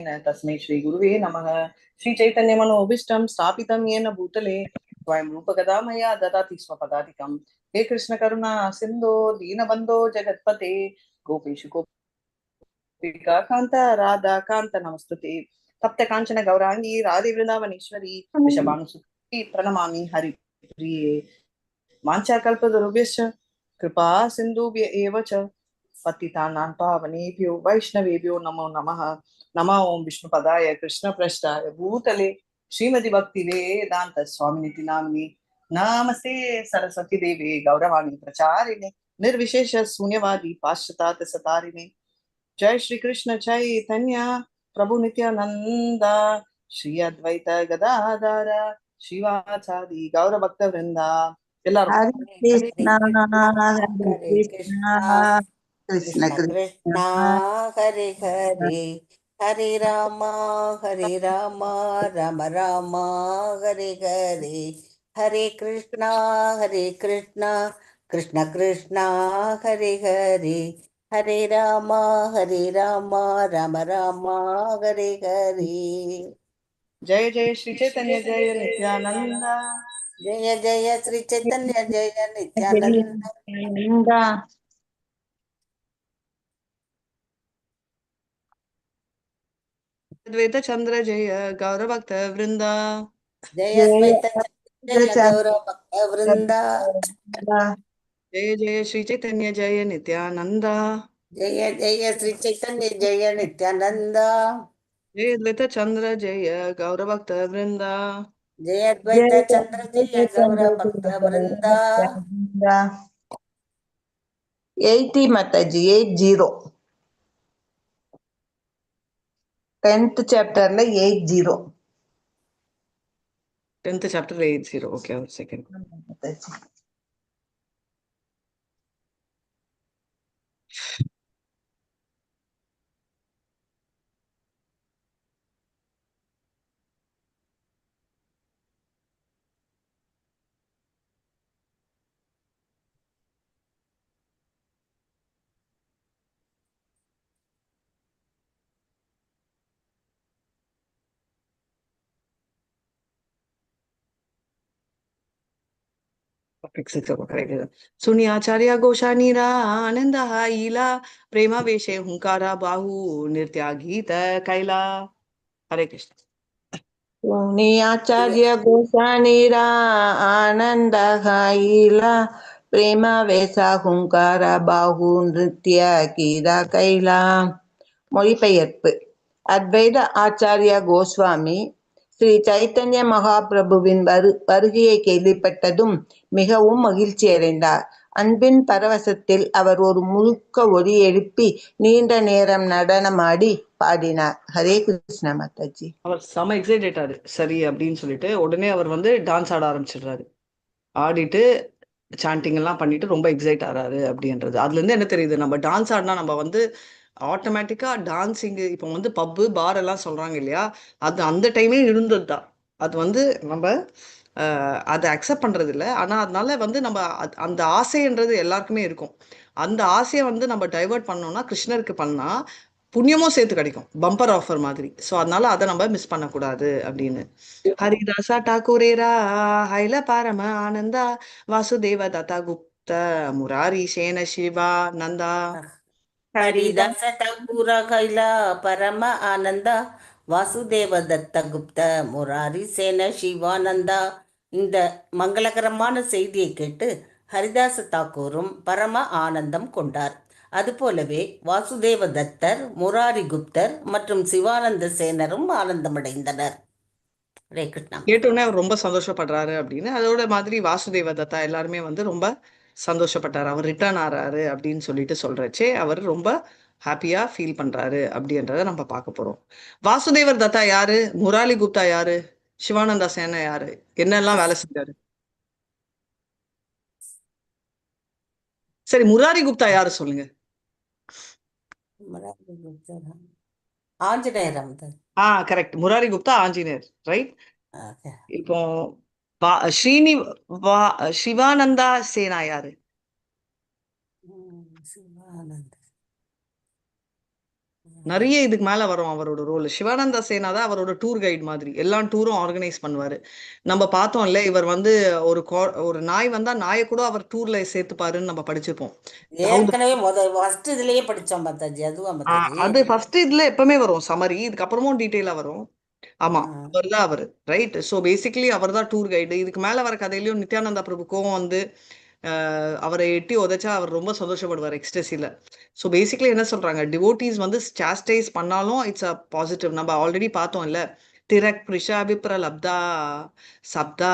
तस्मै श्री गुरुवे नमः। श्री चैतन्य मनोभीष्टं स्थापितं येन भूतले स्वयं रूपकदा मया ददाति स्वपदाधिकं। हे कृष्ण करुणा सिन्धो दीनबन्धो जगत्पते गोपेशु गोपिका कान्त राधा कान्त नमस्तुते। तप्त काञ्चन गौरांगी राधे वृंदावनेश्वरी वृषभानुसुते प्रणमामि हरिप्रिये। वाञ्छाकल्पतरुभ्यश्च कृपा सिन्धुभ्य एव च पतितानां पावनेभ्यो वैष्णवेभ्यो नमो नमः। नमः ओं विष्णुपदाय कृष्णप्रेष्ठाय भूतले श्रीमति भक्ति वेदांत स्वामिनिति नामिने नमस्ते सरस्वती देवे गौरवाणी प्रचारिणे निर्विशेष शून्यवादी पाश्चात्य सतारिणे। जय श्री कृष्ण चैतन्य प्रभु नित्यानंद श्री अद्वैत गदाधर शिवाचार्य गौर भक्त वृंदा எல்லாரும் हरे कृष्णा हरे हरे कृष्णा कृष्णा कृष्ण कृष्ण कृष्णा कृष्णा हरे हरे हरे राम राम राम हरे हरे हरे कृष्णा कृष्ण कृष्णा हरे हरे हरे राम राम राम हरे हरे। जय जय श्री चैतन्य जय नित्यानंद जय जय श्री चैतन्य जय नित्यानंद। अद्वैत चंद्र जय गौर भक्त वृंदा। जय अद्वैत जय गौर भक्त वृंदा। जय जय श्री चैतन्य जय नित्यानंद जय जय श्री चैतन्य जय नित्यानंद। जय अद्वैत चंद्र जय गौर भक्त वृंदा। जय अद्वैत चंद्र जय गौर भक्त वृंदा। 80 माताजी 80 10th chapterல 80 10th chapter 80. Okay, one second. Mataji. सुनि आचार्य घोषानीरा आनंद ईला प्रेम वेशे हुंकारा बाहु नृत्या गीत कैला। हरे कृष्ण। आचार्य गोसानीरा आनंद हाइला प्रेम वेसा हुंकार बाहु நிருத்ய கீதா கைலா. மொழிபெயர்ப்பு. அத்வைத ஆச்சாரியா கோஸ்வாமி ஸ்ரீ சைத்தன்ய மகாபிரபுவின் வருகையை கேள்விப்பட்டதும் மிகவும் மகிழ்ச்சியடைந்தார். அன்பின் பரவசத்தில் அவர் ஒரு முழுக்க ஒலி எழுப்பி நீண்ட நேரம் நடனமாடி பாடினார். ஹரே கிருஷ்ண மாதாஜி. அவர் செம எக்ஸைட் ஆயிட்டாரு சரி அப்படின்னு சொல்லிட்டு உடனே அவர் வந்து டான்ஸ் ஆட ஆரம்பிச்சிடுறாரு. ஆடிட்டு சாண்டிங் எல்லாம் பண்ணிட்டு ரொம்ப எக்ஸைட் ஆறாரு அப்படின்றது. அதுல இருந்து என்ன தெரியுது, நம்ம டான்ஸ் ஆடினா நம்ம வந்து ஆட்டோமேட்டிக்கா டான்ஸிங் இப்போ வந்து பப்பு பார் எல்லாம் சொல்றாங்க இல்லையா, அது அந்த டைமே இருந்தது தான். அது வந்து நம்ம அதை அக்செப்ட் பண்றது இல்லை. ஆனா அதனால வந்து நம்ம அந்த ஆசைன்றது எல்லாருக்குமே இருக்கும். அந்த ஆசையை வந்து நம்ம டைவர்ட் பண்ணோம்னா கிருஷ்ணருக்கு பண்ணா புண்ணியமும் சேர்த்து கிடைக்கும், பம்பர் ஆஃபர் மாதிரி. ஸோ அதனால அதை நம்ம மிஸ் பண்ணக்கூடாது அப்படின்னு. ஹரிதாசா டாக்கூரேரா ஹைல பாரம ஆனந்தா வாசுதேவ தத்தா குப்த முராரி சேன சிவா நந்தா. हरिदास ठाकुर कैला परम आनंद வாசுதேவ தத்த குப்த முராரி சேன சிவானந்தா. இந்த மங்களகரமான செய்தியை கேட்டு ஹரிதாச தாக்கூரும் பரம ஆனந்தம் கொண்டார். அதுபோலவே வாசுதேவ தத்தர், முராரி குப்தர் மற்றும் சிவானந்த சேனரும் ஆனந்தமடைந்தனர். ஹரே கிருஷ்ணா. கேட்டோன்னே அவர் ரொம்ப சந்தோஷப்படுறாரு அப்படின்னு. அதோட மாதிரி வாசுதேவ தத்தா எல்லாருமே வந்து ரொம்ப சந்தோஷப்பட்டாரு. அவர் ரிட்டர்ன் ஆறாரு அப்படின்னு சொல்லிட்டு சொல்றச்சே அவர் ரொம்ப ஹாப்பியா ஃபீல் பண்றாரு அப்படின்றத நம்ம பார்க்க போறோம். வாசுதேவர் தத்தா யாரு, முராரி குப்தா யாரு, சிவானந்தா சேனா யாரு, என்னெல்லாம் வேலை செஞ்சாரு? சரி, முராரி குப்தா யாரு சொல்லுங்க. ஆஞ்சநேயரம். Correct, Murari Gupta Anjaneyar, right. இப்போ ஸ்ரீனி சிவானந்தா சேனா யாரு? நிறைய இதுக்கு மேல வரும் அவரோட ரோல். சிவானந்த சேனா தான் அவரோட டூர் கைடு மாதிரி, எல்லா டூரும் ஆர்கனைஸ் பண்ணுவாரு. நம்ம பார்த்தோம்ல, இவர் வந்து ஒரு நாய் வந்தா நாயை கூட அவர் டூர்ல சேர்த்துப்பாருன்னு நம்ம படிச்சிருப்போம். ஏற்கனவே ஃபர்ஸ்ட் இதுலயே படிச்சோம் மாதாஜி, அதுவா மாதாஜி? அது ஃபர்ஸ்ட் இதுல எப்பவுமே வரும் சமரி, இதுக்கப்புறமும் டீட்டெயிலா வரும். ஆமா, அவர் தான் அவரு, ரைட். ஸோ பேசிக்கலி அவர் தான் டூர் கைடு. இதுக்கு மேல வர கதையிலயும் நித்யானந்தா பிரபுக்கும் வந்து அவரை எட்டி உதைச்சா அவர் ரொம்ப சந்தோஷப்படுவார் எக்ஸ்டசில. ஸோ பேசிக்கலி என்ன சொல்றாங்க, டிவோட்டீஸ் வந்து சாஸ்டைஸ் பண்ணாலும் இட்ஸ் அ பாசிட்டிவ். நம்ம ஆல்ரெடி பார்த்தோம் இல்ல, திரக் பிரிஷா விப்ரலப்தா சப்தா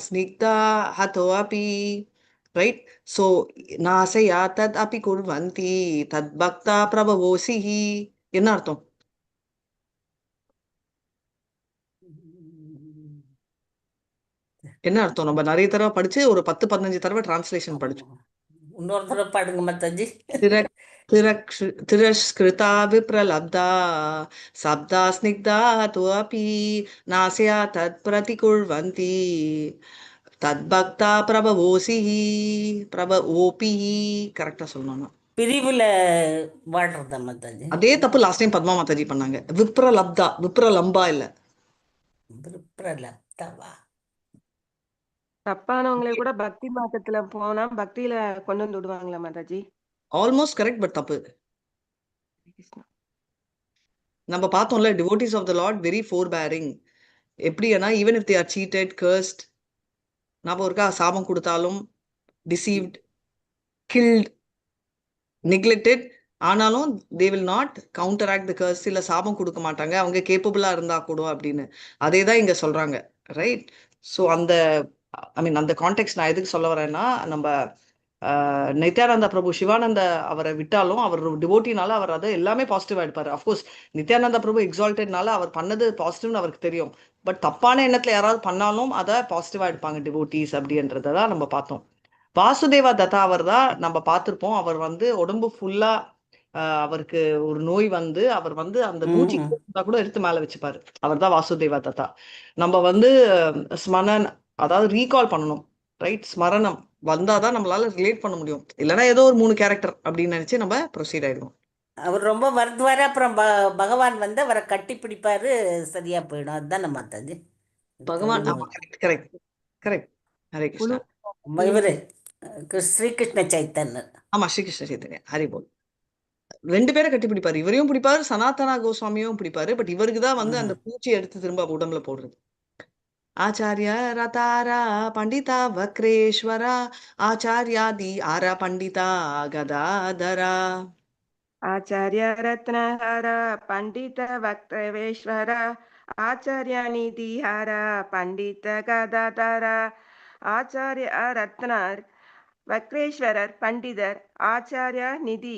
ஸ்னிக்தா ஹதோ அபி, ரைட். ஸோ நாசையா தத் அபி குர்வந்தி தத் பக்தா பிரபவோசிஹி. என்ன அர்த்தம்? என்ன அர்த்தம்? நம்ம நிறைய தடவை படிச்சு ஒரு 10-15 தடவை டிரான்ஸ்லேஷன் படிச்சோம். இன்னொரு தடவை பாடுங்க மாதாஜி. तिरस्कृता विप्रलब्धा शब्दा स्निग्धा त्वपि नास्या तत्प्रतिकुर्वन्ति तद्भक्ता प्रभवोसि प्रभवोपि. கரெக்டா சொல்லணும். பிரிவுல வாடுறதா மாதாஜி? அதே தப்பு லாஸ்ட் டைம் பத்மா மாதாஜி பண்ணாங்க. விப்ரலப்தா, விப்ரலம்பா இல்ல. விப்ரலப்தாவா? தப்பானவங்களை கூட பக்தி மார்க்கத்துல போனா பக்தியில கொண்டு வந்து விடுவாங்களா மாதாஜி? ஆல்மோஸ்ட் கரெக்ட், பட் தப்பு. நம்ம பார்த்தோம்ல, devotees of the lord very forbearing. எப்படின்னா, even if they are cheated, cursed, ஞாபகம் இருக்கா, சாபம் கொடுத்தாலும், டிசீவ்ட், கில்ட், நெக்லெக்டட், ஆனாலும் they will not counteract the curse. இல்ல சாபம் கொடுக்க மாட்டாங்க, அவங்க கேப்பபிளா இருந்தா கூட அப்படின்னு. அதே தான் இங்க சொல்றாங்க, ரைட். ஸோ அந்த ஐ மீன் அந்த கான்டெக்ட் நான் எதுக்கு சொல்ல வரேன்னா, நம்ம நித்யானந்தா பிரபு சிவானந்த அவரை விட்டாலும் அவர் டிவோட்டினால அவர் அதை எல்லாமே பாசிட்டிவா எடுப்பாரு. அஃப்கோர்ஸ் நித்யானந்தா பிரபு எக்ஸால்டட்னால அவர் பண்ணது பாசிட்டிவ்னு அவருக்கு தெரியும். பட் தப்பான எண்ணத்துல யாராவது பண்ணாலும் அதை பாசிட்டிவா எடுப்பாங்க டிவோட்டிஸ் அப்படின்றத தான் நம்ம பார்த்தோம். வாசுதேவா தத்தா அவர் தான் நம்ம பார்த்திருப்போம். அவர் வந்து உடம்பு ஃபுல்லா அவருக்கு ஒரு நோய் வந்து அவர் வந்து அந்த பூச்சி கூட எடுத்து மேல வச்சுப்பாரு. அவர் தான் வாசுதேவா தத்தா. நம்ம வந்து ஸ்மரண், அதாவது ரீகால் பண்ணணும், ரைட். ஸ்மரணம் வந்தாதான் நம்மளால ரிலேட் பண்ண முடியும். இல்லைன்னா ஏதோ ஒரு 3 கேரக்டர் அப்படின்னு நினைச்சு நம்ம ப்ரொசீட் ஆயிடுவோம். அவர் ரொம்ப வருந்துவாரு, அப்புறம் பகவான் வந்து அவரை கட்டி பிடிப்பாரு, சரியா போயிடும். அதுதான் மாதாஜி பகவான். Correct correct correct. Hare Krishna. இவரு ஸ்ரீகிருஷ்ண சைத்தன்யர். ஆமா, ஸ்ரீகிருஷ்ண சைத்தன்யா, ஹரி போல். 2 பேரை கட்டி பிடிப்பாரு. இவரையும் பிடிப்பாரு, சனாதனா கோஸ்வாமியும் பிடிப்பாரு. பட் இவருக்கு தான் வந்து அந்த பூச்சி எடுத்து திரும்ப உடம்புல போடுறது. ஆச்சாரிய ரதாரா பண்டிதா வக்ரேஸ்வரா ஆச்சாரியாதி ஆரா பண்டிதா கதாதரா. ஆச்சாரிய ரத்னஹார பண்டித வக்ரவேஸ்வர ஆச்சாரிய நிதிஹார பண்டித கதாதர. ஆச்சாரிய ரத்னர், வக்ரேஸ்வரர் பண்டிதர், ஆச்சாரிய நிதி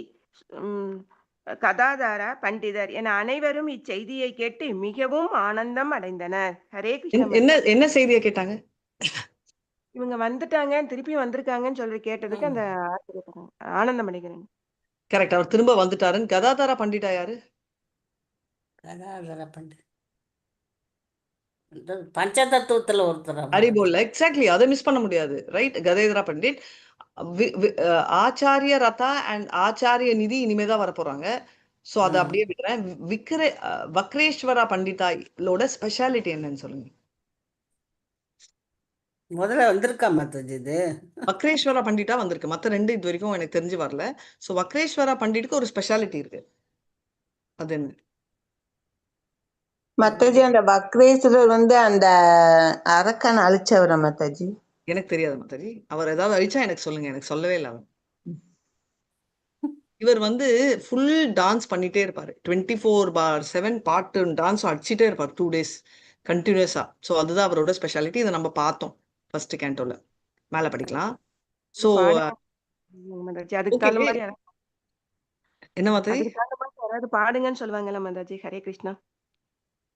கதாதார பண்டிதர் என அனைவரும் இச்செய்தியை கேட்டு மிகவும் ஆனந்தம் அடைந்தனர். ஹரே கிருஷ்ண. என்ன செய்தியை கேட்டாங்க? இவங்க வந்துட்டாங்க, திருப்பி வந்திருக்காங்கன்னு சொல்லி கேட்டதுக்கு அந்த ஆனந்தம் அடைகிறாங்க. கரெக்ட், அவர் திரும்ப வந்துட்டாருன்னு. கதாதாரா பண்டிதா யாரு? கதாதர பண்டிட் பஞ்சதத்துவத்துல ஒருத்தர். ஹரிபோல், எக்ஸாக்ட்லி, அதை மிஸ் பண்ண முடியாது, right. Gadadhara Pandit, Acharyaratna and Acharyanidhi இனிமேதான் வர போறாங்க. சோ அதை அப்படியே விடுறேன். வக்ரேஸ்வரா பண்டிதாலோட ஸ்பெஷாலிட்டி என்னன்னு சொல்லுங்க. முதல்ல வந்திருக்கா மாதாஜி இது? வக்ரேஸ்வரா பண்டிட்டா வந்திருக்கு, மத்த 2 இது வரைக்கும் எனக்கு தெரிஞ்சு வரல. சோ வக்ரேஸ்வரா பண்டிட்டுக்கு ஒரு ஸ்பெஷாலிட்டி இருக்கு. அது என்ன மத்தாஜி? அந்த வக்ரேஸ்வரர் வந்து அந்த அரக்கன் அழிச்சவர மத்தாஜி? எனக்கு தெரியாது மாதாஜி. அவர் ஏதாவது அழிச்சா எனக்கு சொல்லுங்க, எனக்கு சொல்லவே இல்லை அவன். இவர் வந்து ஃபுல் டான்ஸ் பண்ணிட்டே இருப்பாரு, 24/7 பாட்டு டான்ஸ் அடிச்சுட்டே இருப்பார் 2 days கண்டினியூஸா. ஸோ அதுதான் அவரோட ஸ்பெஷாலிட்டி. இதை நம்ம பார்த்தோம் ஃபர்ஸ்ட் கேண்டோல. மேல படிக்கலாம். ஸோ அதுக்கு தகுந்த மாதிரி என்ன மாதாஜி? யாராவது பாடுங்கன்னு சொல்லுவாங்கல்ல மாதாஜி. ஹரே கிருஷ்ணா.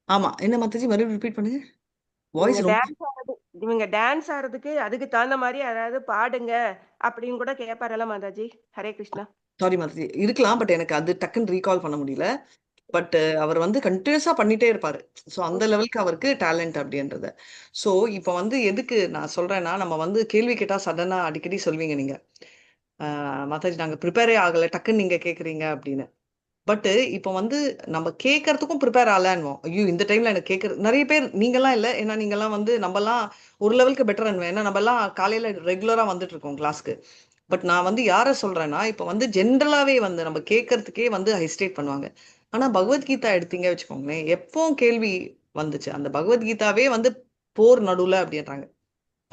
ஆமா, என்ன மாதாஜி, மறுபடியும் ரிப்பீட் பண்ணுங்க. வாய்ஸ் இவங்க டான்ஸ் ஆடுறதுக்கு அதுக்கு தகுந்த மாதிரி யாராவது பாடுங்க அப்படின்னு கூட கேட்பாரல்ல மாதாஜி. ஹரே கிருஷ்ணா. சாரி மாதாஜி, இருக்கலாம், பட் எனக்கு அது டக்குன்னு ரீகால் பண்ண முடியல. பட் அவர் வந்து கண்டினியூஸா பண்ணிட்டே இருப்பாரு. ஸோ அந்த லெவலுக்கு அவருக்கு டேலண்ட் அப்படின்றத. ஸோ இப்போ வந்து எதுக்கு நான் சொல்றேன்னா, நம்ம வந்து கேள்வி கேட்டா சடனா அடிக்கடி சொல்வீங்க நீங்க, மாதாஜி நாங்க ப்ரிப்பேரே ஆகலை, டக்குன்னு நீங்க கேட்குறீங்க அப்படின்னு. பட் இப்போ வந்து நம்ம கேட்கறதுக்கும் ப்ரிப்பேர் ஆகலான்வோம். ஐயோ இந்த டைம்ல எனக்கு கேட்கறது நிறைய பேர் நீங்கெல்லாம் இல்லை, ஏன்னா நீங்கெல்லாம் வந்து நம்மலாம் ஒரு லெவலுக்கு பெட்டர் அன்வேன், ஏன்னா நம்மலாம் காலையில ரெகுலரா வந்துட்டு இருக்கோம் கிளாஸ்க்கு. பட் நான் வந்து யாரை சொல்றேன்னா இப்போ வந்து ஜென்ரலாவே வந்து நம்ம கேட்கறதுக்கே வந்து ஹெசிடேட் பண்ணுவாங்க. ஆனா பகவத்கீதா எடுத்தீங்க வச்சுக்கோங்களேன், எப்போ கேள்வி வந்துச்சு அந்த பகவத்கீதாவே வந்து போர் நடுவுல அப்படின்றாங்க.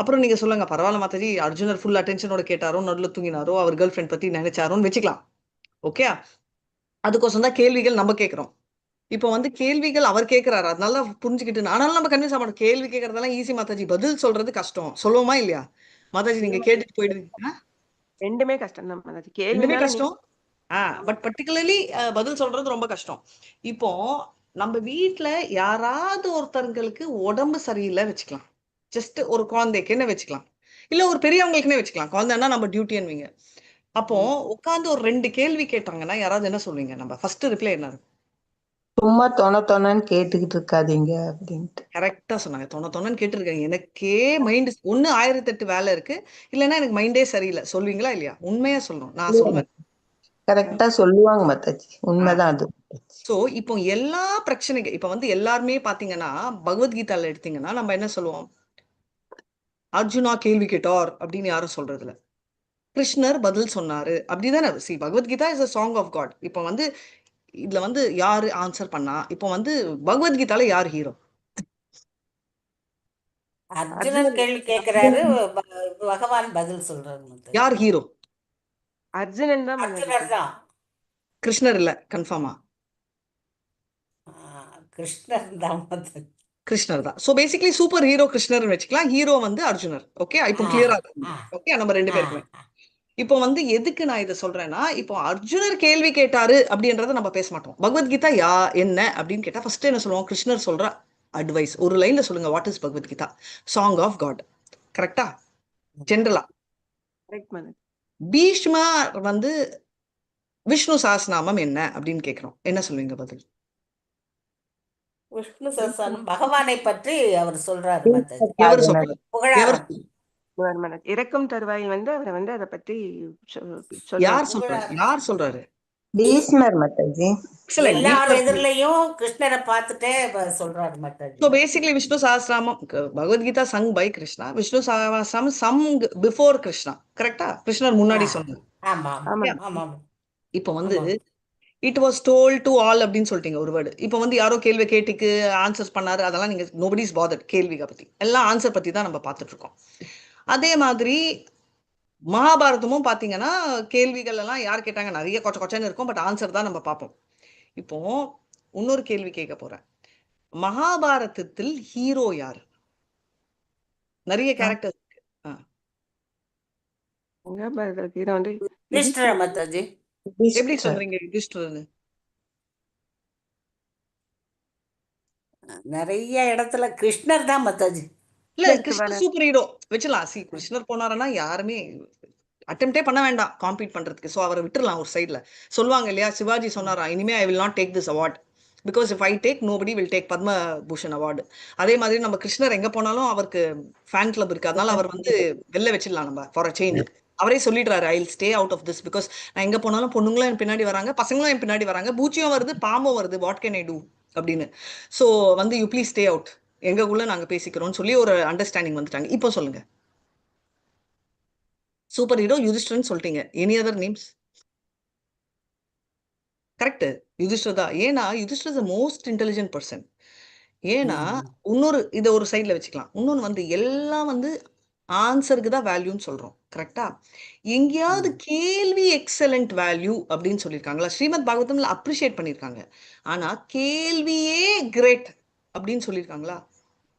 அப்புறம் நீங்க சொல்லுங்க, பரவாயில்ல மாதாஜி, அர்ஜுனர் ஃபுல் அட்டென்ஷனோட கேட்டாரோ, நடுவுல தூங்கினாரோ, அவர் கேர்ள் ஃப்ரெண்ட் பத்தி நினைச்சாரோன்னு வச்சுக்கலாம். ஓகே, அதுக்கோசம் தான் கேள்விகள் நம்ம கேட்கிறோம். இப்போ வந்து கேள்விகள் அவர் கேட்கிறாரு, அதனால தான் புரிஞ்சுக்கிட்டு ஆனாலும் நம்ம கன்வின்ஸ் ஆக மாட்டோம். கேள்வி கேட்கறதெல்லாம் ஈஸி மாதாஜி, பதில் சொல்றது கஷ்டம். சொல்லுவோமா இல்லையா மாதாஜி? இல்ல நீங்க மாதாஜி, கேட்டுட்டு போயிடுவீங்க. ரெண்டுமே கஷ்டம் தான் மாதாஜி. ரெண்டுமே கேள்வினால நீங்க கஷ்டம். பட் பர்டிகுலர்லி பதில் சொல்றது ரொம்ப கஷ்டம். இப்போ நம்ம வீட்ல யாராவது ஒருத்தங்களுக்கு உடம்பு சரியில்லை வச்சுக்கலாம். ஜஸ்ட் ஒரு குழந்தைக்குன்னு வச்சுக்கலாம், இல்ல ஒரு பெரியவங்களுக்குன்னே வச்சுக்கலாம். குழந்தைன்னா நம்ம டியூட்டின்னு. அப்போ ம். உட்காந்து ஒரு 2 கேள்வி கேட்டாங்கன்னா யாராவது என்ன சொல்லுவீங்க? நம்ம ஃபர்ஸ்ட் ரிப்ளை என்ன இருக்கும்? சும்மா தொணன்னு கேட்டுக்கிட்டு இருக்காதீங்க அப்படின்ட்டு. கரெக்டா சொன்னாங்க. தொணன்னு கேட்டிருக்காங்க. எனக்கே மைண்ட் ஒண்ணு 1008 வேலை இருக்கு, இல்லைன்னா எனக்கு மைண்டே சரியில்லை. சொல்லுவீங்களா இல்லையா? உண்மையா சொல்லணும், நான் சொல்லுவேன். கரெக்டா சொல்லுவாங்க மாதாஜி, உண்மைதான் அது. சோ இப்போ எல்லா பிரச்சனைக்கு இப்ப வந்து எல்லாருமே பாத்தீங்கன்னா பகவத்கீதால எடுத்தீங்கன்னா நம்ம என்ன சொல்லுவோம்? அர்ஜுனா கேள்வி கேட்டார் அப்படின்னு யாரும் சொல்றது இல்ல. கிருஷ்ணர் பதில் சொன்னாரு அப்படிதானே. See, Bhagavad Gita is a song of God. இப்போ வந்து இதுல வந்து யாரு ஆன்சர் பண்ணா? இப்போ வந்து பகவத்கீதால யார் ஹீரோ? அர்ஜுனன் அர்ஜுனன் கேள்வி கேட்கிறாரு, பகவான் பதில் சொல்றாரு மாதாஜி. யார் ஹீரோ? அர்ஜுனன் தான் மாதாஜி. அர்ஜுனர் தான். கிருஷ்ணர் இல்ல, கன்ஃபார்மா? ஆ, கிருஷ்ணர் தான் மாதாஜி. கிருஷ்ணர் தான். சோ பேசிக்கலி சூப்பர் ஹீரோ கிருஷ்ணர்னு வச்சுக்கலாம், ஹீரோ வந்து அர்ஜுனர். ஓகே, இப்போ ஆ கிளியரா ஆ ஓகே நம்ம ரெண்டு ஆ பேருக்குமே. இப்போ வந்து எதுக்கு நான் இதை சொல்றேன்னா, இப்போ அர்ஜுனர் கேள்வி கேட்டாரு அப்படின்றத நம்ம பேச மாட்டோம். பகவத்கீதா என்ன அப்படின்னு கேட்டா ஃபர்ஸ்ட் என்ன சொல்லுவோம்? கிருஷ்ணர் சொல்ற அட்வைஸ் ஒரு லைன்ல சொல்லுங்க, what is Bhagavad Gita? Song of God. கரெக்டா? ஜென்ரலா. கரெக்ட் மாதாஜி. பீஷ்மா வந்து விஷ்ணு சஹஸ்ரநாமம் என்ன அப்படின்னு கேட்கிறோம், என்ன சொல்லுவீங்க பதில்? விஷ்ணு சஹஸ்ரநாமம் பகவானை பற்றி அவர் சொல்றாரு மாதாஜி. எவர் சொல்றாரு? எவர் புகழாரம். மாதாஜி இறக்கும் தருவாயில் வந்து அவரை வந்து அதை பத்தி யார் சொல்றாரு. சொல்றாரு? யார் சொல்றாரு? பீஷ்மர் மாதாஜி. எக்ஸலென்ட். எல்லார் எதிரிலையும் கிருஷ்ணரை பார்த்துட்டே சொல்றாரு Mataji. So basically, Vishnu Sahasranam, Bhagavad Gita sung by Krishna. Vishnu Sahasranam sung before Krishna. Correctா? கிருஷ்ணர் ஆ முன்னாடி சொன்னார். ஆமா ஆமா Yeah. ஆமா இப்போ வந்து ஆமா. It was told to all அப்படின்னு சொல்லிட்டீங்க ஒரு வேர்டு. இப்போ வந்து யாரோ கேள்வி கேட்டுக்கு ஆன்சர்ஸ் பண்ணாரு, அதெல்லாம் நீங்க நோபடிஸ் பாதர்ட். கேள்வியை பத்தி எல்லாம் ஆன்சர் பத்தி தான் நம்ம பார்த்துட்டு இருக்கோம். அதே மாதிரி மகாபாரதமும் பாத்தீங்கன்னா கேள்விகள் எல்லாம் யார் கேட்டாங்க, நிறைய கொச்ச கொச்சன்னு இருக்கும், பட் ஆன்சர் தான் நம்ம பார்ப்போம். இப்போ இன்னொரு கேள்வி கேட்க போறேன். மகாபாரதத்தில் ஹீரோ யார்? நிறைய கேரக்டர். மகாபாரதத்துல வந்து கிருஷ்ணர் மாதாஜி. எப்படி சொல்றீங்க யுதிஷ்டர்னு? நிறைய இடத்துல கிருஷ்ணர் தான் மாதாஜி. இல்ல, கிருஷ்ணர் சூப்பர் ஹீரோ வச்சுலாம். சி, கிருஷ்ணர் போனாருன்னா யாருமே அட்டெம்ப்டே பண்ண வேண்டாம் காம்பீட் பண்றதுக்கு. சோ அவரை விட்டுறலாம் ஒரு சைட்ல. சொல்லுவாங்க இல்லையா, சிவாஜி சொன்னாரா, இனிமே I will not take this award because if I take nobody will take Padma Bhushan award. அதே மாதிரி நம்ம கிருஷ்ணர் எங்க போனாலும் அவருக்கு ஃபேன் கிளப் இருக்கு, அதனால அவர் வந்து வெளில வச்சிடலாம் நம்ம ஃபார் அ சேஞ்ச். அவரே சொல்லிடுறாரு, I will stay out of this because நான் எங்க போனாலும் பொண்ணுங்களும் என் பின்னாடி வராங்க, பசங்களும் என் பின்னாடி வராங்க, பூச்சியும் வருது, பாம்பும் வருது, வாட் கேன் ஐ டூ அப்படின்னு. ஸோ வந்து யூ ப்ளீஸ் ஸ்டே அவுட், எங்களுக்குள்ள நாங்க பேசிக்கிறோம்னு சொல்லி ஒரு அண்டர்ஸ்டாண்டிங் வந்துட்டாங்க. இப்போ சொல்லுங்க, சூப்பர் ஹீரோ யுதிஷ்டர்னு சொல்லிட்டீங்க, any other names? Correct, Yudhishthira தான். ஏன்னா Yudhishthira is the most intelligent person. ஏன்னா இன்னொரு இதை ஒரு சைட்ல வச்சுக்கலாம். இன்னொன்னு வந்து எல்லாம் வந்து ஆன்சருக்கு தான் வேல்யூன்னு சொல்றோம். கரெக்டா? எங்கேயாவது கேள்வி எக்ஸலண்ட் வேல்யூ அப்படின்னு சொல்லியிருக்காங்களா? ஸ்ரீமத் பாகவதம்ல அப்ரிஷியேட் பண்ணியிருக்காங்க, ஆனா கேள்வியே கிரேட் அப்படின்னு சொல்லியிருக்காங்களா?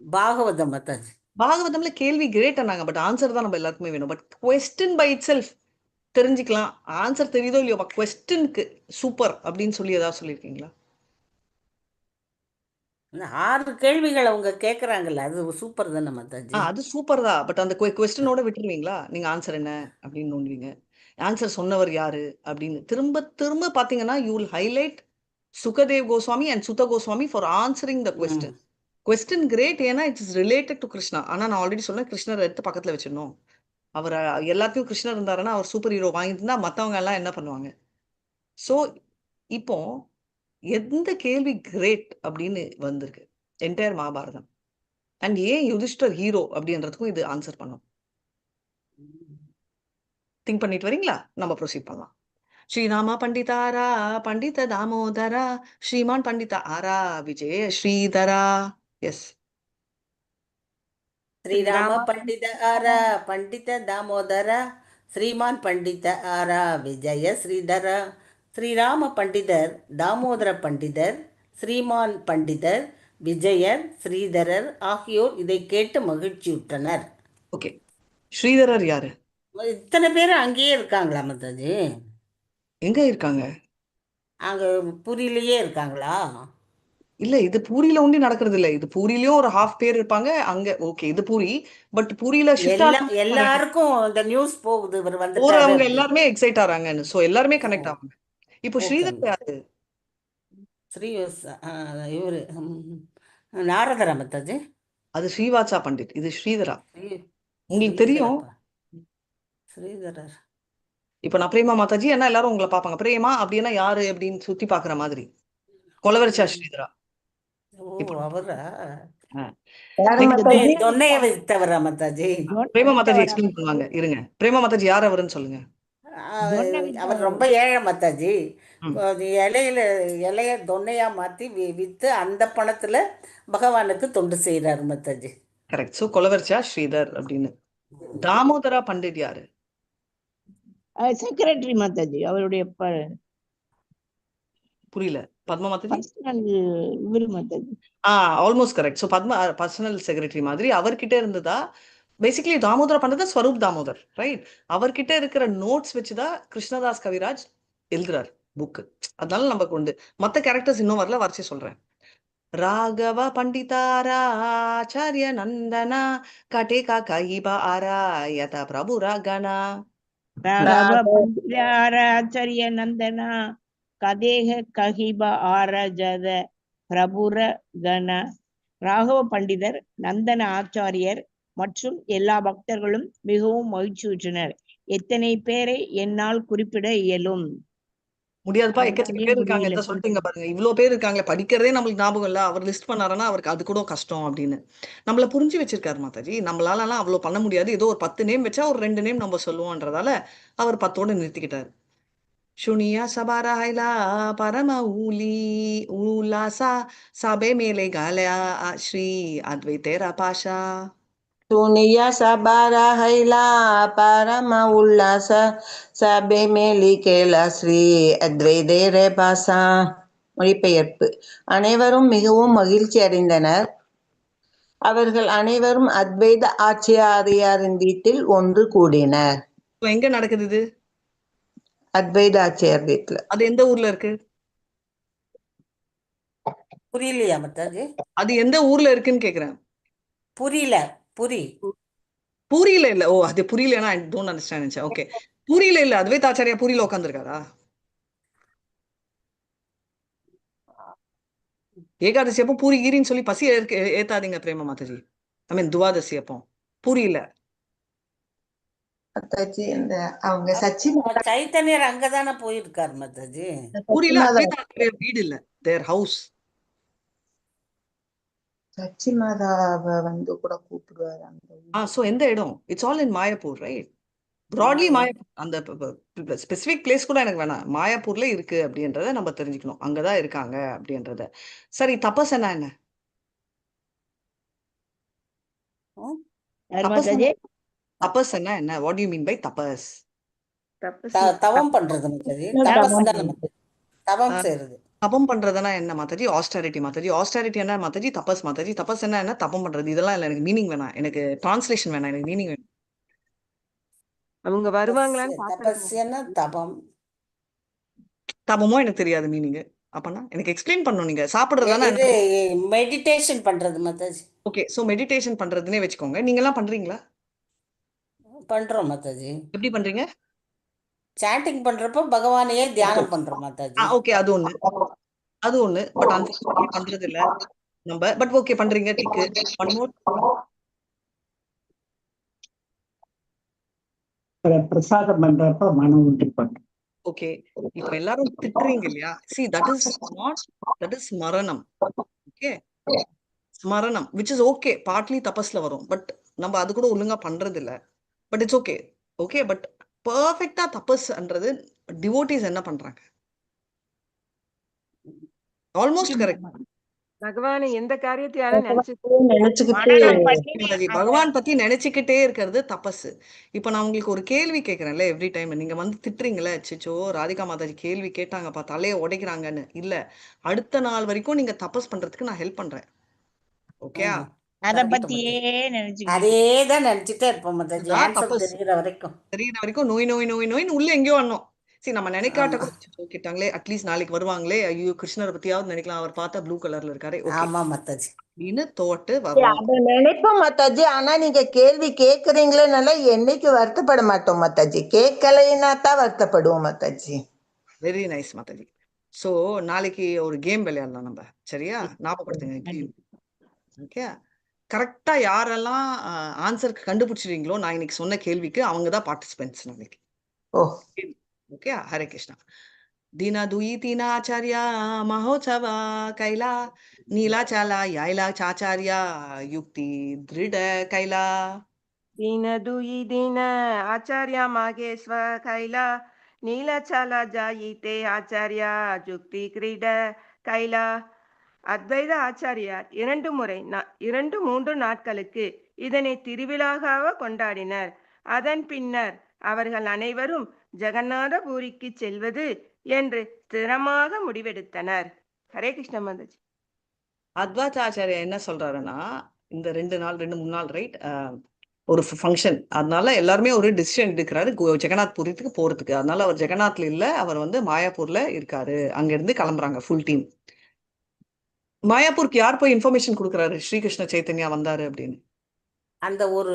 பாகவதம் மாதாஜி. பாகவதம்ல கேள்வி கிரேட் ஆனாங்க, பட் ஆன்சர் தான் நம்ம எல்லாருக்குமே வேணும். But question by itself தெரிஞ்சுக்கலாம், ஆன்சர் தெரியுதோ இல்லையோ, கொஸ்டினுக்கு சூப்பர் அப்படின்னு சொல்லி ஏதாவது சொல்லியிருக்கீங்களா? 6 கேள்விகள் அவங்க கேட்கறாங்கல்ல, அது சூப்பர் தானே மாதாஜி. அது சூப்பர் தான், பட் அந்த கொஸ்டினோட விட்டுருவீங்களா? நீங்க ஆன்சர் என்ன அப்படின்னு நோண்டுவீங்க, ஆன்சர் சொன்னவர் யாரு அப்படின்னு திரும்ப திரும்ப பாத்தீங்கன்னா you will highlight Sukadev Goswami and Suta Goswami for answering the question. Question great, ஏன்னா it is related to Krishna. ஆனா நான் ஆல்ரெடி சொன்னேன், கிருஷ்ணர் எடுத்து பக்கத்துல வச்சிடணும். அவர் எல்லாத்தையும் கிருஷ்ணர் இருந்தாருன்னா அவர் சூப்பர் ஹீரோ வாங்கிட்டு இருந்தா மத்தவங்க எல்லாம் என்ன பண்ணுவாங்க? ஸோ இப்போ எந்த கேள்வி கிரேட் அப்படின்னு வந்திருக்கு என்டையர் மகாபாரதம் அண்ட் ஏன் யுதிஷ்டர் ஹீரோ அப்படின்றதுக்கும் இது ஆன்சர் பண்ணும். திங்க் பண்ணிட்டு வரீங்களா? நம்ம ப்ரொசீட் பண்ணலாம். ஸ்ரீராம பண்டிதாரா பண்டித தாமோதரா ஸ்ரீமான் பண்டித ஆரா விஜய ஸ்ரீதரா. எஸ், ஸ்ரீராம பண்டித ஆரா பண்டித தாமோதர ஸ்ரீமான் பண்டித ஆரா விஜய ஸ்ரீதர. ஸ்ரீராம பண்டிதர், தாமோதர பண்டிதர், ஸ்ரீமான் பண்டிதர், விஜயர், ஸ்ரீதரர் ஆகியோர் இதை கேட்டு மகிழ்ச்சியுற்றனர். ஓகே. ஸ்ரீதரர் யாரு? இத்தனை பேர் அங்கேயே இருக்காங்களா மாதாஜி? எங்க இருக்காங்க? அங்க புரியிலேயே இருக்காங்களா? இல்ல, இது பூரியில ஒண்டி நடக்கிறது இல்ல. இது பூரியிலயும் ஒரு ஹாஃப் பேர் இருப்பாங்க அங்க. ஓகே, இது பூரி. பட் பூரியில ஷிஃப்ட் எல்லாருக்கும் இந்த நியூஸ் போகுது, இவர் வந்துட்டாரு போறவங்க அப்படி. எல்லாருமே எக்ஸைட் ஆறாங்கன்னு. சோ எல்லாருமே ஓ, கனெக்ட் ஆவாங்க. இப்போ ஓகே. ஸ்ரீதர் யாரு? ஸ்ரீ இவரு நாரதரா மாதாஜி? அது ஸ்ரீவாத்சா பண்டிட், இது ஸ்ரீதரா. ஸ்ரீ உங்களுக்கு தெரியும். ஸ்ரீதரப்பா, ஸ்ரீதரர். இப்ப நான் பிரேமா மாதாஜி என்ன எல்லாரும் உங்களை பாப்பாங்க. பிரேமா அப்படின்னா யாரு அப்படின்னு சுத்தி பாக்குற மாதிரி. கொலவரிச்சா ஸ்ரீதரா. ஓ, இப்போ அவரா? ஆ. யாரு Next, மாதாஜி? தொன்னைய வைத்தவரா மாதாஜி? பிரேமா மாதாஜி எக்ஸ்பிளைன் பண்ணுவாங்க. இருங்க, பிரேமா மாதாஜி யார் அவருன்னு சொல்லுங்க. அவர் ரொம்ப ஏழை மாதாஜி. ம். அது இலைய தொன்னையா மாத்தி வித்து அந்த பணத்துல பகவானுக்கு தொண்டு செய்யறாரு மாதாஜி. கரெக்ட். சோ கொலவரிச்சா ஸ்ரீதர் அப்படின்னு. தாமோதரா பண்டிட் யாரு? செக்ரட்டரி மாதாஜி, அவருடைய புரியல. பத்மா மாதாஜி? பர்சனல் இவரு Mataji. Almost correct. So Padma personal secretary மாதிரி அவர்கிட்ட இருந்ததா. Basically Damodara Pandita Swarup Damodar, right? அவர்கிட்ட இருக்கிற நோட்ஸ் வச்சுதான் கிருஷ்ணதாஸ் கவிராஜ் எழுதுறாரு புக்கு. அதனால நமக்கு உண்டு. மற்ற கேரக்டர்ஸ் இன்னும் வரல, வரைச்சி சொல்றேன். ராகவ பண்டிதாரா ஆச்சாரிய நந்தனா கட்டேகா கைபா ஆரா யத பிரபு ராகனா. ராகவ பண்டிதார ஆச்சாரிய நந்தனா கதேக கஹிப ஆரஜத பிரபுர கண. ராகவ பண்டிதர், நந்தன ஆச்சாரியர் மற்றும் எல்லா பக்தர்களும் மிகவும் மகிழ்ச்சியுற்றனர். எத்தனை பேரை என்னால் குறிப்பிட இயலும்? முடியாதுப்பா, எக்கச்சக்க பேர் இருக்காங்க. எதை சொல்லிட்டீங்க பாருங்க, இவ்வளவு பேர் இருக்காங்களே, படிக்கிறதே நம்மளுக்கு ஞாபகம் இல்ல. அவர் லிஸ்ட் பண்ணாருன்னா அவருக்கு அது கூட கஷ்டம் அப்படின்னு நம்மள புரிஞ்சு வச்சிருக்காரு மாதாஜி. நம்மளாலலாம் அவ்வளவு பண்ண முடியாது. ஏதோ ஒரு 10 நேம் வச்சா ஒரு 2 நேம் நம்ம சொல்லுவோன்றதால அவர் 10ஓட நிறுத்திக்கிட்டாரு. शुनिया सबारा हैला परम ऊली उलासा साबे मेले गाल्या श्री अद्वैतेरा पाशा. துணியா சபாரா ஹைலா பரம உல்லாச சபை மேலி கேலா ஸ்ரீ அத்வைதேரே பாசா. மொழிபெயர்ப்பு. அனைவரும் மிகவும் மகிழ்ச்சி அடைந்தனர். அவர்கள் அனைவரும் அத்வைத ஆச்சாரியாரின் வீட்டில் ஒன்று கூடினர். இப்போ எங்க நடக்குது இது? அத்வைத ஆச்சாரியார் வீட்டுல. அது எந்த ஊர்ல இருக்கு? புரியலையா மாதாஜி? அது எந்த ஊர்ல இருக்குன்னு கேக்குறேன். புரியல. பூரியில இல்ல. ஓ, அது புரியலன்னா ஐ டோன்ட் அண்டர்ஸ்டாண்ட். ஓகே, பூரியில இல்ல. அத்வைத ஆச்சாரியா பூரியில உட்காந்துருக்காரா? ஏகாதசி அப்போ பூரி கீரின்னு சொல்லி பசி ஏத்தாதீங்க பிரேம மாதாஜி. ஐ மீன் துவாதசி அப்போ பூரியில. மாதாஜி இந்த அவங்க சச்சி சைத்தன்யர் அங்கதானே போயிருக்காரு மாதாஜி. பூரியில மாதா அத்வைத ஆச்சாரியா வீடு இல்ல, தேர் ஹவுஸ். சச்சி மாதாவை வந்து கூட கூப்பிடுவாரு அந்த சோ எந்த இடம்? It's all in Mayapur, right? Broadly Mayapur. அந்த ஸ்பெசிபிக் பிளேஸ் கூட எனக்கு வேணாம். மாயாப்பூர்ல இருக்கு அப்படின்றத நம்ம தெரிஞ்சுக்கணும். அங்கதான் இருக்காங்க அப்படின்றத. சரி, தபஸ் என்ன? தபஸ் மாதாஜி. தபஸ் என்ன? What do you mean by tapas? தவம் பண்றது மாதாஜி. தபஸ் தானே மாதாஜி, தவம் செய்யறது. தபம் பண்றதுன்னா என்ன மாதாஜி? ஆஸ்டாரிட்டி மாதாஜி. ஆஸ்டாரிட்டி என்ன மாதாஜி? தபஸ் மாதாஜி. தபஸ் என்ன? தபம் பண்றது. இதெல்லாம் இல்ல, எனக்கு மீனிங் வேணாம். எனக்கு டிரான்ஸ்லேஷன் வேணாம், எனக்கு மீனிங் வேணும். அவங்க வருவாங்களான்னு பாக்குறேன். தபஸ்யன்னா தபம். தபமோ எனக்கு தெரியாது மீனிங். அப்பனா எனக்கு எக்ஸ்பிளைன் பண்ணணும். நீங்க சாப்பிடுறதானே? இது மெடிடேஷன் பண்றது மாதாஜி. ஓகே, சோ மெடிடேஷன் பண்றதுன்னே வச்சுக்கோங்க. நீங்க எல்லாம் பண்றீங்களா? பண்றோம் மாதாஜி. எப்படி பண்றீங்க? சாண்டிங் பண்றப்போ பகவானையே தியானம் பண்றோம் மாதாஜி. ஓகே, அது ஒண்ணு. பட் அன்பார்ச்சுனேட்லி பண்றது இல்ல நம்ம. பட் ஓகே, பண்றீங்க. டிக்கு. One more. பிரசாதம் பண்றப்ப மனம் ஒன்றி பண்ணும். ஓகே. இப்ப எல்லாரும் திட்டுறீங்க இல்லையா? See, that is ஸ்மரணம். ஓகே. ஸ்மரணம் which is okay. பார்ட்லி தபஸ்ல வரும். பட் நம்ம அது கூட ஒழுங்கா பண்றது இல்ல. But it's okay. Okay. But பெர்ஃபெக்ட்டா தபஸ்ன்றது டிவோட்டீஸ் என்ன பண்றாங்க? Almost correct. பகவான் எந்த காரியத்தையாலும் நினைச்சு நினைச்சுக்கிட்டு மனனம் பண்ணி மாதாஜி, அந்த பகவான் பத்தி நினைச்சுக்கிட்டே இருக்கிறது தபசு. இப்ப நான் உங்களுக்கு ஒரு கேள்வி கேட்கறேன்ல எவ்ரி டைம், நீங்க வந்து திட்டுறீங்களே, சிச்சோ ராதிகா மாதாஜி கேள்வி கேட்டாங்கப்பா தலையை உடைக்கிறாங்கன்னு. இல்ல, அடுத்த நாள் வரைக்கும் நீங்க தபஸ் பண்றதுக்கு நான் ஹெல்ப் பண்றேன். ஓகே, ஆமா. அத கரெக்ட் பத்தியே மாதாஜி. நினைச்சுக்கிட்டு அதே தான் நினைச்சிட்டே இருப்போம் மாதாஜி. இதுதான் ஆன்சர் தபஸ். தெரிகிற வரைக்கும். தெரியுற வரைக்கும் நோய் நோய் நோய் நோய்னு உள்ள எங்கேயோ வரணும். சரி, நம்ம நினைக்காட்ட ஆமா. கூட சிச்சோ கேட்டாங்களே, அட்லீஸ்ட் நாளைக்கு வருவாங்களே, ஐயோ கிருஷ்ணரை பத்தியாவது நினைக்கலாம், அவர் பார்த்தா ப்ளூ கலர்ல இருக்காரு, ஓகே ஆமா மாதாஜி. அப்படின்னு தோட்டு வரும். அத நினைப்போம் மாதாஜி. ஆனா நீங்க கேள்வி கேக்குறீங்களேனால என்னைக்கு வருத்தப்பட மாட்டோம் மாதாஜி. கேட்கலைன்னா தான் வருத்தப்படுவோம் Mataji. Very nice Mataji. So நாளைக்கு ஒரு கேம் விளையாடலாம் நம்ம, சரியா? ஞாபகப்படுத்துங்க கேம். ஓகே, கரெக்டா யாரெல்லாம் ஆன்சர் கண்டுபிடிச்சிருக்கீங்களோ நான் இன்னைக்கு சொன்ன கேள்விக்கு, அவங்க தான் பார்ட்டிசிபென்ட்ஸ் நாளைக்கு. ஓ ஓகே, ஹரே கிருஷ்ணா. ದಿನ ದುಯಿತಿನ ಆಚಾರ್ಯ ಮಹೋತ್ಸವ ಕೈಲಾ ನೀಲಾಚಾಲ ಯಾಯ್ಲಾ ಚಾಚಾರ್ಯ ಯುಕ್ತಿ ದೃಢ ಕೈಲಾ. ದೀನ ದುಯಿ ದಿನ ಆಚಾರ್ಯ ಮಾಗೇಶ್ವ ಕೈಲಾ நீலச்சால ஜாயித்தே ஆச்சாரியா ஜுக்தி கிரீட கைலா. அத்வைத ஆச்சாரியார் 2-3 நாட்களுக்கு இதனை திருவிழாவாக கொண்டாடினர். அதன் பின்னர் அவர்கள் அனைவரும் ஜெகநாதபுரிக்கு செல்வது என்று ஸ்திரமாக முடிவெடுத்தனர். ஹரே கிருஷ்ண மாதாஜி. அத்வைத ஆச்சாரியா என்ன சொல்றாருன்னா, இந்த 2-3 நாள் ரைட், ஒரு ஃபங்க்ஷன், அதனால எல்லாருமே ஒரு டிசிஷன் எடுக்கிறாரு ஜெகநாத் புரித்துக்கு போறதுக்கு. அதனால அவர் ஜெகநாத்ல இல்ல, அவர் வந்து மாயாப்பூர்ல இருக்காரு. அங்க இருந்து கிளம்புறாங்க ஃபுல் டீம். மாயாப்பூருக்கு யார் போய் இன்ஃபர்மேஷன் கொடுக்குறாரு ஸ்ரீகிருஷ்ண சைத்தன்யா வந்தாரு அப்படின்னு? அந்த ஒரு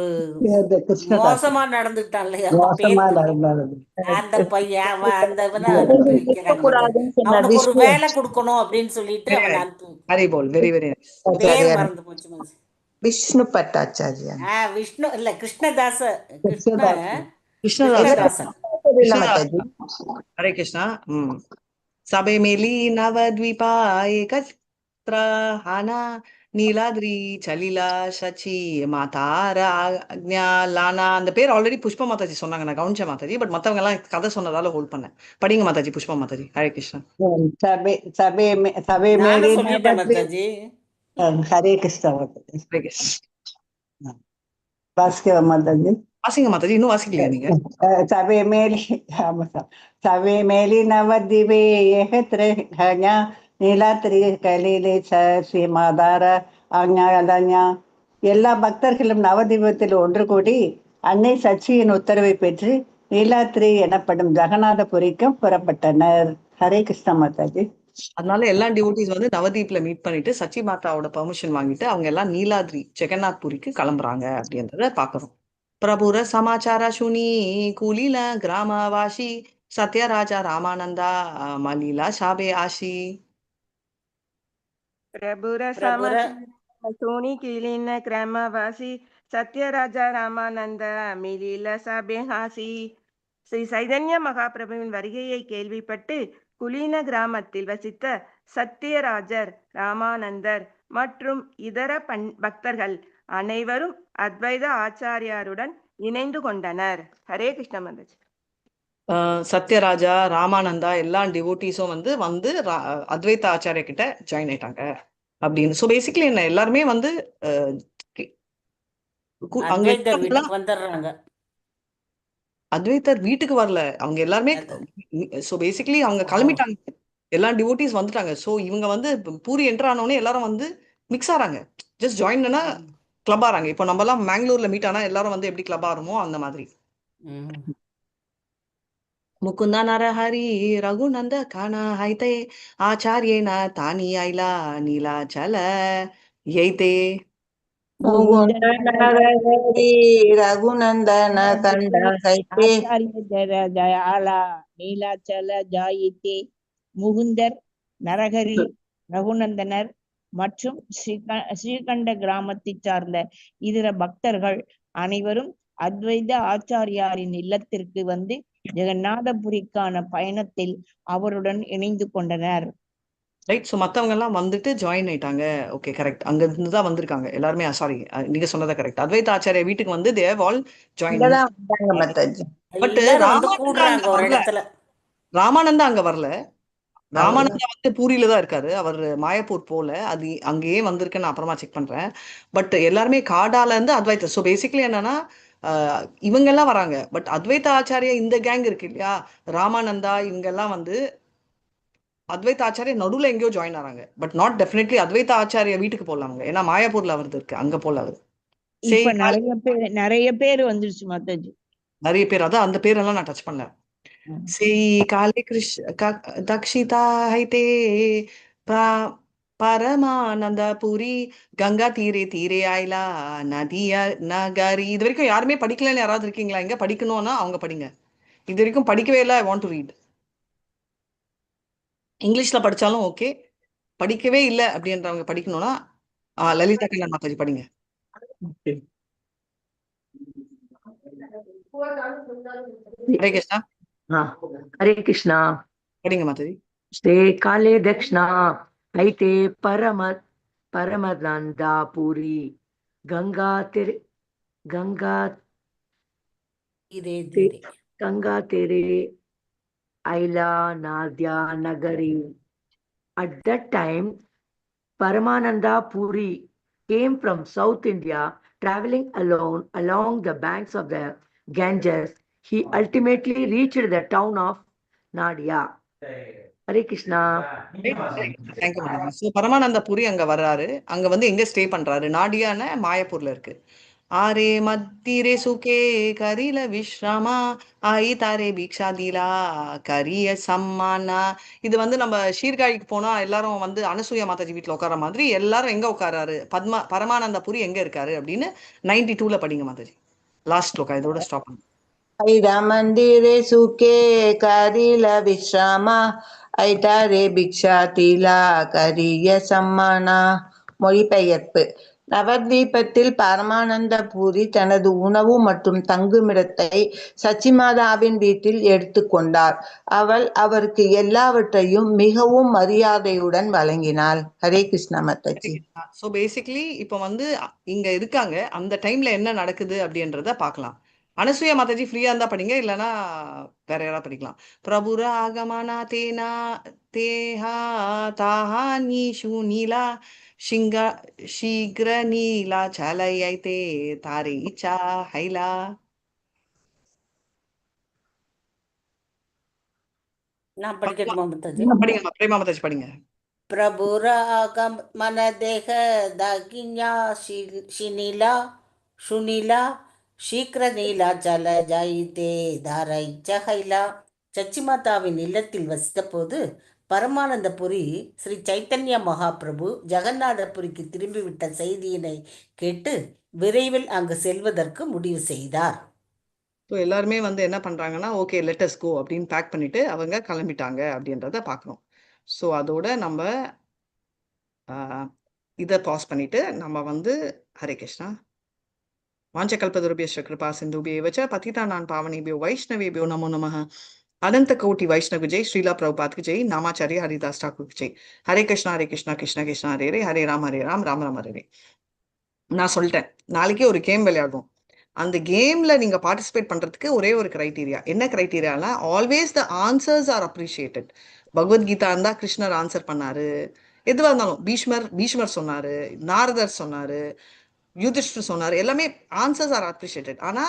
கிருஷ்ணதாஸ் மோசமா நடந்துட்டான் இல்லையா, மோசமா பேர் நடந்தது. அந்த பையன் அந்த இவனை அனுப்பி வைக்கிறாங்க மாதாஜி. கூடாதுன்னு சொன்ன அவனுக்கு ஒரு விஷ்ணு வேலை கொடுக்கணும் அப்படின்னு சொல்லிட்டு அவனை அனுப்பி ஹரி போல், வெரி வெரி பேர் ஆச்சாரியார் மறந்து போச்சு மாதாஜி. விஷ்ணு பட்டாச்சாரியா விஷ்ணு இல்ல, கிருஷ்ணதாச கிருஷ்ண கிருஷ்ணதாஸ். கிருஷ்ணதாசன். இல்ல மாதாஜி. ஹரே கிருஷ்ணா. சபை மேலி நவத்வீபா ஏகத்ர ஹானா நீலாத்ரி சலிலா சச்சி மாதார ஆக்ஞா லானா. அந்த பேர் ஆல்ரெடி புஷ்பா மாதாஜி சொன்னாங்க, நான் கவனிச்ச மாதாஜி. பட் மத்தவங்க எல்லாம் கதை சொன்னதால ஹோல்ட் பண்ணேன். படிங்க மாதாஜி, புஷ்பா மாதாஜி. ஹரே கிருஷ்ணா. சபை மேரி நானும் சொல்லிட்டேன் மாதாஜி. ஹரே கிருஷ்ணா மாதாஜி. ஹரே கிருஷ்ணா. வாசிக்க மாதாஜி. வாசிங்க மாதாஜி, இன்னும் வாசிக்கலையா நீங்க? சபை மேலி சபை மேலி நவதிவே ஏகத்ர ஹஞா நீலாத்திரி கலிலே ஸ்ரீ மாதார ஆக்ஞா. எல்லா பக்தர்களும் நவதீபத்தில் ஒன்று கூடி அன்னை சச்சியின் உத்தரவை பெற்று நீலாத்திரி எனப்படும் ஜெகநாதபுரிக்கும் புறப்பட்டனர். ஹரே கிருஷ்ண மாதாஜி. அதனால எல்லா டிவோட்டிஸ் வந்து நவதீப்ல மீட் பண்ணிட்டு சச்சி மாதாவோட பெர்மிஷன் வாங்கிட்டு அவங்க எல்லாம் நீலாத்ரி ஜெகநாத்புரிக்கு கிளம்புறாங்க அப்படின்றத பாக்குறோம். பிரபுர சமாச்சார சுனி கூலில கிராமவாசி சத்யராஜா ராமானந்தா மலீலா ஷாபே ஆஷி. பிரபுர பிரபுர சோனி கீழின கிராமவாசி சத்யராஜா ராமானந்த மிலில சபேஹாசி. ஸ்ரீ சைதன்ய மகாபிரபுவின் வருகையை கேள்விப்பட்டு குலீன கிராமத்தில் வசித்த சத்யராஜர், ராமானந்தர் மற்றும் இதர பக்தர்கள் அனைவரும் அத்வைத ஆச்சாரியாருடன் இணைந்து கொண்டனர். ஹரே கிருஷ்ண மாதாஜி. சத்யராஜா ராமானந்தா எல்லா டிவோட்டிஸும் வந்து அத்வைத ஆச்சாரிய கிட்ட ஜாயின் ஆயிட்டாங்க அப்படின்னு. ஸோ பேசிக்கலி என்ன, எல்லாருமே வந்து அங்க அத்வைதர் வீட்டுக்கு வந்துடுறாங்க. அத்வைதர் வீட்டுக்கு வரல, அவங்க எல்லாருமே. ஸோ பேசிக்கலி அவங்க கிளம்பிட்டாங்க, எல்லா டிவோட்டிஸ் வந்துட்டாங்க. ஸோ இவங்க வந்து பூரி என்டர் ஆனோடனே எல்லாரும் வந்து மிக்ஸ் ஆறாங்க, ஜஸ்ட் ஜாயின்னா கிளப் ஆறாங்க. இப்போ நம்ம எல்லாம் மேங்களூர்ல மீட் ஆனா எல்லாரும் வந்து எப்படி கிளப் ஆறமோ அந்த மாதிரி. ಮುಕುಂದ ನರಹರಿ ರಘುನಂದ ಕಾಣ ಹೈತೆ ಆಚಾರ್ಯೇನ ತಾನಿ ಐಲಾ ನೀಲಾಚಲ ಯೈತೆ. ரகுநந்தன கண்ட கைத்தே ஆச்சாரிய தயால நீலாச்சல ஜாயித்தே. முகுந்தர், நரஹரி, ரகுநந்தனர் மற்றும் ஸ்ரீகண்ட கிராமத்தை சார்ந்த இதர பக்தர்கள் அனைவரும் அத்வைத ஆச்சாரியாரின் இல்லத்திற்கு வந்து ஜெகநாதபுரிக்கான பயணத்தில் அவருடன் இணைந்து கொண்டனர். ரைட். ஸோ மற்றவங்க எல்லாம் வந்துட்டு ஜாயின் ஆயிட்டாங்க. Okay, correct. அங்க இருந்து தான் வந்திருக்காங்க எல்லாருமே. சாரி, நீங்க சொன்னதா கரெக்ட். அத்வைத ஆச்சாரிய வீட்டுக்கு வந்து தேவ் ஆல் ஜாயின். இங்கதான் வந்தாங்க மாதாஜி. பட் எல்லாரும் வந்து ராமானந்தா அங்க கூடுறாங்க ஒரு வரல. இடத்துல. ராமானந்தா அங்க வரல. அவர்தான். ராமானந்தா வந்து பூரியில தான் இருக்காரு. அவர் மாயப்பூர் போல. அது அங்கேயே வந்திருக்குன்னு நான் அப்புறமா செக் பண்றேன். பட் எல்லாருமே காடால இருந்து அத்வைத. ஸோ பேசிக்கலி என்னன்னா இவங்க எல்லாம் வராங்க. பட் அத்வைத ஆச்சாரியா இந்த கேங் இருக்கு இல்லையா, ராமானந்தா இவங்க எல்லாம் வந்து அத்வைத ஆச்சாரிய நடுவுல எங்கேயோ ஜாயின் ஆறாங்க. பட் நாட் டெஃபினெட்லி அத்வைத ஆச்சாரிய வீட்டுக்கு போடலாம் அவங்க. ஏன்னா மாயாப்பூர்ல அவரது இருக்கு, அங்க போல அவர். இப்ப நிறைய பேர் வந்துருச்சு மாதாஜி. நிறைய பேர். அதான் அந்த பேரெல்லாம் நான் டச் பண்ணல. செய் காலே தக்ஷிதா ஹைதே பரமானந்தபுரி கங்கா தீரே தீரே ஆயிலா நதியா நகரி. இது வரைக்கும் யாருமே படிக்கலன்னு யாராவது இருக்கீங்களா? இங்க படிக்கணும்னா அவங்க படிங்க. இது வரைக்கும் படிக்கவே இல்லை. I want to read. இங்கிலீஷ்ல படிச்சாலும் ஓகே. படிக்கவே இல்லை அப்படின்றவங்க படிக்கணும்னா லலிதா கண்ணன் மாதாஜி படிங்க. ஹரே கிருஷ்ணா. హరే కృష్ణ. படிங்க மாதாஜி. శ్రీ కాళే దక్షిణ అయితే పరమనందాపురి గంగా இதே தீரே గంగా తెరే ఐలా నాద్యా నగరి. At that time, Paramananda Puri came from South India, traveling alone along the banks of the Ganges. He ultimately reached the town of Nadia. Hare Krishna. Thank you Mataji. So Paramanandapuri அங்க வர்றாரு. அங்க வந்து எங்க ஸ்டே பண்றாரு? நாடியான மாயப்பூர்ல இருக்கு. ஆரே மத்திரே சுகே கரில விஸ்ரமா ஆயி தாரே பீக்ஷா தீலா கரிய சம்மானா. இது வந்து நம்ம சீர்காழிக்கு போனா எல்லாரும் வந்து அனசூயா மாதாஜி வீட்டுல உட்கார மாதிரி எல்லாரும் எங்க உட்காராரு? பரமானந்தபுரி எங்க இருக்காரு அப்படின்னு 92ல படிங்க மாதாஜி. லாஸ்ட் ஸ்லோகா இதோட ஸ்டாப் பண்ணுங்க. ஐரா மந்திரே சுகே கரில விஸ்ராமா ஐதாரே பிக்ஷா தீலா கரிய சம்மானா. மொழிபெயர்ப்பு. நவத்வீபத்தில் பரமானந்தபுரி தனது உணவு மற்றும் தங்குமிடத்தை சச்சிமாதாவின் வீட்டில் எடுத்துக்கொண்டார். அவள் அவருக்கு எல்லாவற்றையும் மிகவும் மரியாதையுடன் வழங்கினாள். ஹரே கிருஷ்ணா மாதாஜி. ஸோ பேசிக்லி இப்போ வந்து இங்க இருக்காங்க. அந்த டைம்ல என்ன நடக்குது அப்படின்றத பார்க்கலாம். அனசூயா மாதாஜி ஃப்ரீயா இருந்தா படிங்க, இல்லைன்னா வேற யாராவது படிக்கலாம். பிரபுர ஆகமனா தேனா தேஹா தாஹா நீஷு நீலா ஷிங்க ஷீக்ர நீலா சலையைதே தாரே இச்சா ஹைலா. நான் படிக்கட்டுமா மாதாஜி? படிங்க பிரேமா மாதாஜி படிங்க. பிரபுராகம் மனதேக தாகிஞா ஷினிலா சுனிலா சீக்கிர நீலா சல ஜாயிதே தாரை ஜஹைலா. சச்சிமாதாவின் இல்லத்தில் வசித்தபோது பரமானந்தபுரி ஸ்ரீ சைத்தன்ய மகாபிரபு ஜெகநாதபுரிக்கு திரும்பிவிட்ட செய்தியினை கேட்டு விரைவில் அங்கு செல்வதற்கு முடிவு செய்தார். ஸோ எல்லாருமே வந்து என்ன பண்றாங்கன்னா, ஓகே லெட் அஸ் கோ அப்படின்னு பேக் பண்ணிட்டு அவங்க கிளம்பிட்டாங்க அப்படின்றத பார்க்கணும். ஸோ அதோட நம்ம இதை பாஸ் பண்ணிட்டு நம்ம வந்து ஹரே கிருஷ்ணா. வாஞ்சகல்பதருபியஸ்ய கிருபா சிந்துபியேவச்ச பதிதானான் பாவனேபியோ வைஷ்ணவேபியோ நமோ நமः. அனந்த கோட்டி வைஷ்ணவ ஜெய். ஸ்ரீலா பிரபுபாத்க்கு ஜெய். நாமாச்சாரிய ஹரிதாஸ் டாக்கூருக்கு ஜெய். ஹரே கிருஷ்ணா ஹரே கிருஷ்ணா கிருஷ்ண கிருஷ்ணா ஹரே ஹரே ஹரே ராம் ராம் ராம் ஹரே. நான் சொல்லிட்டேன், நாளைக்கே ஒரு கேம் விளையாடுவோம். அந்த கேம்ல நீங்க பார்ட்டிசிபேட் பண்றதுக்கு ஒரே ஒரு கிரைட்டீரியா. என்ன கிரைட்டீரியானா, always the answers are appreciated. Bhagavad Gita இருந்தா கிருஷ்ணர் ஆன்சர் பண்ணாரு. எதுவா இருந்தாலும் பீஷ்மர் சொன்னாரு, நாரதர் சொன்னாரு, யுதிஷ்டர் சொன்னாரு, எல்லாமே ஆன்சர்ஸ் ஆர் அப்ரிஷியேட்டட். ஆனா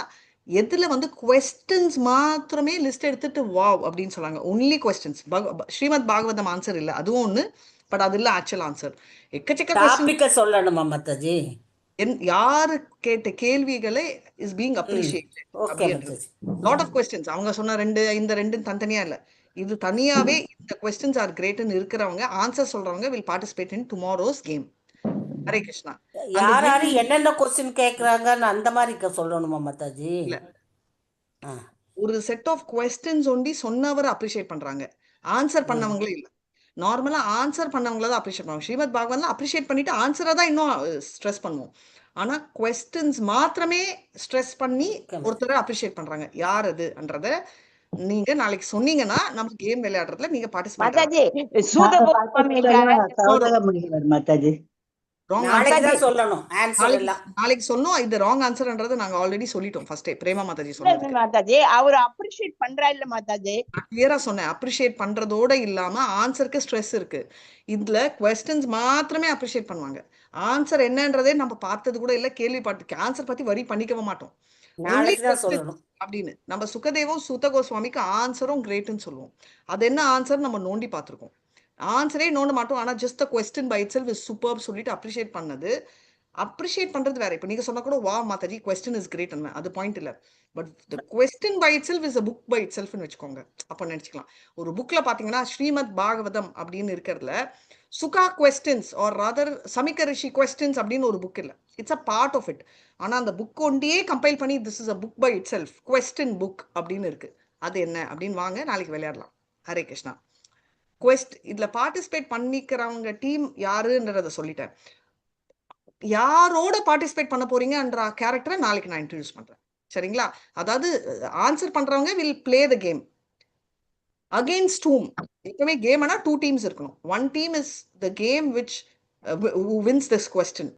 எதுல வந்து கொஸ்டின்ஸ் மாத்திரமே லிஸ்ட் எடுத்துட்டு வாவ் அப்படின்னு சொன்னாங்க. Only questions. Srimad Bhagavatam answer இல்லை, அதுவும் ஒண்ணு. பட் அது இல்ல ஆக்சுவல் ஆன்சர். எக்கச்சக்க டாபிக்க சொல்லணுமா மாதாஜி? யாரு கேட்ட கேள்விகளை இஸ் பீங் அப்ரிஷியேட்டட். ஓகே மாதாஜி. Lot of questions. அவங்க சொன்ன இந்த ரெண்டு தனித்தனியா இல்ல, இது தனியாவே இந்த கொஸ்டின்ஸ் ஆர் கிரேட்னு இருக்கிறவங்க ஆன்சர் சொல்றவங்க will participate in tomorrow's game. Hare Krishna. யார் யாரு என்னென்ன கொஸ்டின் கேக்குறாங்கன்னு அந்த மாதிரி சொல்லணுமா மாதாஜி? இல்ல, ஒரு செட் ஆஃப் கொஸ்டின்ஸ் ஒண்டி சொன்னவரை அப்ரிஷியேட் பண்றாங்க, ஆன்சர் பண்ணவங்களே இல்ல. நார்மலா ஆன்சர் பண்ணவங்கள தான் அப்ரிஷியேட் பண்ணுவாங்க. ஸ்ரீமத் பாகவத்ல அப்ரிஷியேட் பண்ணிட்டு ஆன்சரை தான் இன்னும் ஸ்ட்ரெஸ் பண்ணுவோம். ஆனா கொஸ்டின்ஸ் மாத்திரமே ஸ்ட்ரெஸ் பண்ணி ஒருத்தரை அப்ரிஷியேட் பண்றாங்க. யார் அதுன்றத நீங்க நாளைக்கு சொன்னீங்கன்னா நம்ம கேம் விளையாடுறதுல நீங்க பார்ட்டிசிபேட் மாதாஜி சூதகோஸ்வாமி மாதாஜி ராங் நாளைக்கு ஆன்சர். தான் சொல்லணும் ஆன்சர் எல்லாம். நாளைக்கு சொன்னோம். இது ராங் ஆன்சர்ன்றது நாங்க ஆல்ரெடி சொல்லிட்டோம் ஃபர்ஸ்டே. பிரேமா மாதாஜி சொன்னது மாதாஜி அவர் அப்ரிஷியேட் பண்றா இல்ல மாதாஜி? நான் கிளியரா சொன்னேன். அப்ரிஷியேட் பண்றதோட இல்லாம ஆன்சருக்கு ஸ்ட்ரெஸ் இருக்கு. இதுல கொஸ்டின்ஸ் மாத்திரமே அப்ரிஷியேட் பண்ணுவாங்க. ஆன்சர் என்னன்றதே நம்ம பார்த்தது கூட இல்ல, கேள்விப்பட்டு ஆன்சர் பத்தி வரி பண்ணிக்கவே மாட்டோம். நாளைக்கு தான் சொல்லணும் அப்படின்னு நம்ம சுகதேவும் சூத கோஸ்வாமிக்கு ஆன்சரும் கிரேட்னு சொல்லுவோம். அது என்ன ஆன்சர் நம்ம நோண்டி பார்த்திருக்கோம். ஆன்சரே நோண்ட மாட்டோம். ஆனா just the question by itself is super சொல்லிட்டு அப்ரிஷியேட் பண்ணது. அப்ரிஷியேட் பண்றது வேற. இப்போ நீங்க சொன்னா கூட வா மாதாஜி கொஸ்டின் இஸ் கிரேட், அது பாயிண்ட் இல்ல. But the question by itself is a book by இட்செல்ஃப்னு வச்சுக்கோங்க. அப்போ நினைச்சுக்கலாம். ஒரு புக்ல பாத்தீங்கன்னா ஸ்ரீமத் பாகவதம் அப்படின்னு இருக்கிறதுல Shuka questions are rather Shamika rishi questions அப்படின்னு ஒரு புக் இல்ல. It's a part of it. ஆனா அந்த புக் ஒண்டியே கம்பைல் பண்ணி this is a book by itself question book அப்படின்னு இருக்கு. அது என்ன அப்படின்னு வாங்க நாளைக்கு விளையாடலாம். ஹரே கிருஷ்ணா. இதுல பார்ட்டிசிபேட் பண்ணிக்கிறவங்க டீம் யாருன்றத சொல்லிட்டேன். யாரோட பார்ட்டிசிபேட் பண்ண போறீங்கன்ற கேரக்டரை நாளைக்கு நான் இன்ட்ரடியூஸ் பண்றேன். சரிங்களா? அதாவது ஆன்சர் பண்றவங்க will play the game against whom. எப்பவுமே கேம்னா 2 டீம்ஸ் இருக்கணும். 1 team is the game which who wins this question.